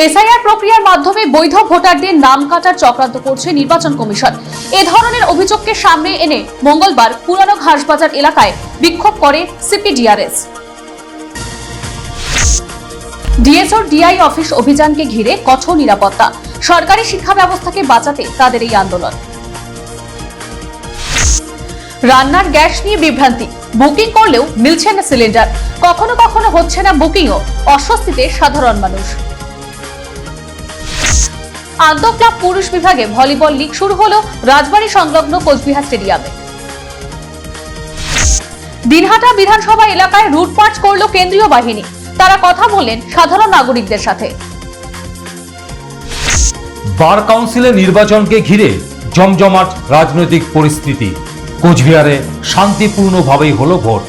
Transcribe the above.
SIR প্রক্রিয়ার মাধ্যমে বৈধ ভোটারদের নাম কাটার চক্রান্ত করছে নির্বাচন কমিশন। এ ধরনের অভিযোগকে সামনে এনে মঙ্গলবার পুরানো ঘাসবাজার এলাকায় বিক্ষোভ করে সিপিডিআরএস। ডিএসওর ডিআই অফিস অভিযানকে ঘিরে কঠোর নিরাপত্তা, সরকারি শিক্ষা ব্যবস্থাকে বাঁচাতে তাদের এই আন্দোলন। রান্নার গ্যাস নিয়ে বিভ্রান্তি, বুকিং করলেও মিলছে না সিলিন্ডার, কখনো কখনো হচ্ছে না বুকিংও, অস্বস্তিতে সাধারণ মানুষ। আন্তঃক্লাব পুরুষ বিভাগে ভলিবল লীগ শুরু হলো রাজবাড়ী সংলগ্ন কোচবিহার স্টেডিয়ামে। দিনহাটা বিধানসভা এলাকায় রুট মার্চ করল কেন্দ্রীয় বাহিনী, তারা কথা বললেন সাধারণ নাগরিকদের সাথে। বার কাউন্সিলের নির্বাচনকে ঘিরে জমজমাট রাজনৈতিক পরিস্থিতি, কোচবিহারে শান্তিপূর্ণভাবেই হলো ভোট।